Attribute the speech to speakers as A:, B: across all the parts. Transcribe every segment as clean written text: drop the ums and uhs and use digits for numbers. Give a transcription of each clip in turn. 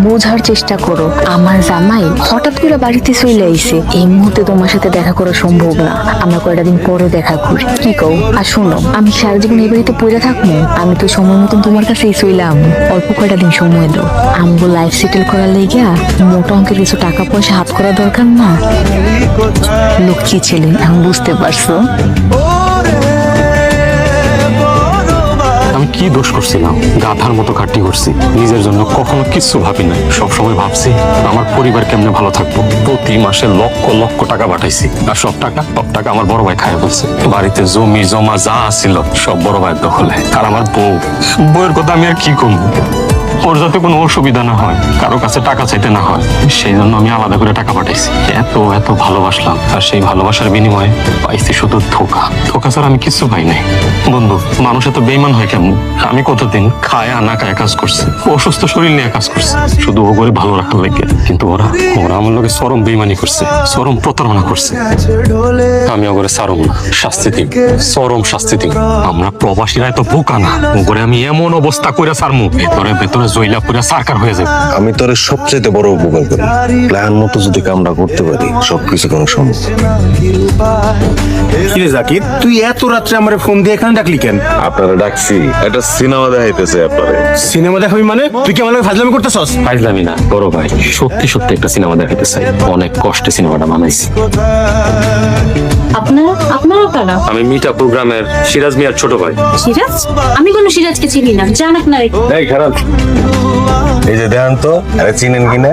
A: বোঝার চেষ্টা করো, আমার জামাই হঠাৎ করে বাড়িতে চলে আইছে, এই মুহূর্তে তোমার সাথে দেখা করা সম্ভব না। আমরা কয়টা দিন পরে দেখা করি, কি কও? আর শোনো, আমি সারা জীবন এই বাড়িতে পড়ে থাকবো? আমি তো সময় মতন তোমার কাছেই চইলাম, অল্প কয়টা দিন সময় দাও। আমগো লাইফ সেটেল করার লেগা মোটা অঙ্কের কিছু টাকা পয়সা হাত করা দরকার না? লক্ষ্মী ছিলেন, আমি বুঝতে পারছো?
B: আমি কি দোষ করছিলাম? গাধার মতো খাটনি করছি, নিজের জন্য কখনো কিছু ভাবি নাই। সবসময় ভাবছি আমার পরিবার কেমনে ভালো থাকবো। প্রতি মাসে লক্ষ লক্ষ টাকা পাঠাইছি, আর সব টাকা আমার বড় ভাই খায় ফেলছে। বাড়িতে জমি জমা যা ছিল সব বড় ভাইয়ের দখলে। আর আমার বউয়ের কথা আমি আর কি করবো? ওর যাতে কোনো অসুবিধা না হয়, কারো কাছে টাকা চাইতে না হয়, সেই জন্য আমি আলাদা করে টাকা পাঠাইছি। এত ভালোবাসলাম, আর সেই ভালোবাসার বিনিময়ে পাইছি শুধু ধোকা ছাড়া আমি কিছু পাই নাই। বন্ধু, মানুষ এত বেইমান হয় কেমন? আমি কতদিন খায় না খায় কাজ করছি, অসুস্থ শরীর নিয়ে কাজ করছি, শুধু ও করে ভালো রাখার লাগে। কিন্তু ওরা আমার লোকে চরম বেইমানি করছে, চরম প্রতারণা করছে। আমি ওগরে ছাড়ব না, শাস্তি দিন, চরম শাস্তি দিন। আমরা প্রবাসীরা এত বোকা না, ওগরে আমি এমন অবস্থা করে ছাড়মু ভেতরে জয়লা পুরা সরকার হয়ে যাবে।
C: আমি তোর সবচেয়ে বড় উপকার করি, প্ল্যান মতো যদি কামটা করতে পারি সবকিছু কোনো সম্ভব।
D: কি রে জাকির, তুই এত রাত্রে আমার ফোন দিয়ে এখানে ডাকলি কেন?
C: আপনারা ডাকছি একটা সিনেমা দেখাইতেছে আপনারে।
D: সিনেমা দেখাবি মানে? তুই কি আমার লগে ফাজলামি করতেছস?
B: ফাইজলামি না বড় ভাই, সত্যি একটা সিনেমা দেখাতে চাই। অনেক কষ্টে সিনেমাটা বানাইছি।
E: আপনারা কারা?
B: আমি মিটা প্রোগ্রামের সিরাজ মিয়ার ছোট ভাই।
E: সিরাজ? আমি কোনো সিরাজকে চিনি না, জানাক না রে।
C: এই খারাপ, এই যে দেখান তো, আরে চিনেন কিনা?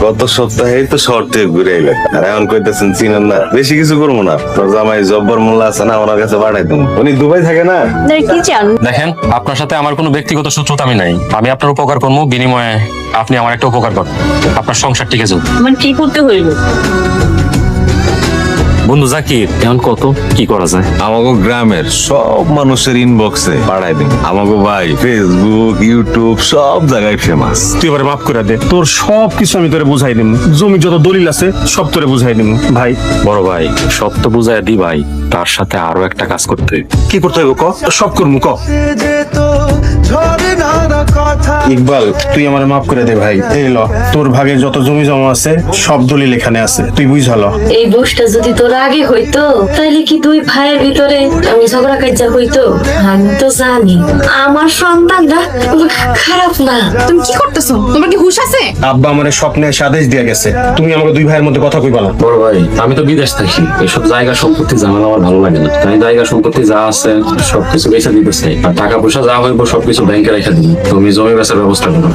C: গত সপ্তাহেই তো শহর থেকে ঘুরে এলেন, আর এখন কইতেছেন চিনেন না। বেশি কিছু করবো না, তোর জামাই জব্বর মোল্লা আছে না, ওনার কাছে পাঠাই দেবো। উনি দুবাই থাকে না।
E: কি চান?
B: দেখেন, আপনার সাথে আমার কোনো ব্যক্তিগত শত্রুতা আমি নাই। আমি আপনার উপকার করবো, বিনিময়ে আপনি আমার একটা উপকার করেন। আপনার সংসার ঠিক আছে?
E: মানে কি করতে হইবে?
B: বন্ধু জাকির, এখন কত কি করা যায়?
C: আমাকে গ্রামের সব মানুষের ইনবক্সে পাঠাই দিন। আমাকে ভাই ফেসবুক, ইউটিউব সব জায়গায় ফেমাস।
D: তুই এবারে মাফ করে দে, তোর সব কিছু আমি তোরে বুঝাই দিব। জমি যত দলিল আছে সব তোরে বুঝাই দিব ভাই।
B: বড় ভাই, সব তো বুঝাই দি ভাই, তার সাথে আরো একটা কাজ করতে হবে।
D: কি করতে হবে ক? সব করবো ক। ইকবাল, তুই আমার মাফ করে দে ভাই। এই ল, তোর ভাগে যত জমি জমা আছে সব দলিল এখানে আছে, তুই বুঝালো।
F: এই দোষটা যদি তোর আগে হইতো তাহলে কি দুই ভাইয়ের ভিতরে আমি ঝগড়া কাজা হইতো? আমি তো জানি আমার সন্তানরা খারাপ না।
E: তুমি কি করতেছো? তোমার কি হুঁশ আছে?
D: আব্বা আমার স্বপ্নে এসে আদেশ দিয়ে গেছে, তুমি আমাকে দুই ভাইয়ের মধ্যে কথা কইবা না।
B: বড় ভাই, আমি তো বিদেশ থাকি, এসব জায়গা সম্পত্তি ঝামেলা আমার ভালো লাগে না। তাই জায়গা সম্পত্তি যা আছে সবকিছু বেচে দিতে চাই, আর টাকা পয়সা যা হইব সবকিছু ব্যাংকে রেখে দিই। তুমি জমি বেচার ব্যবস্থা করো।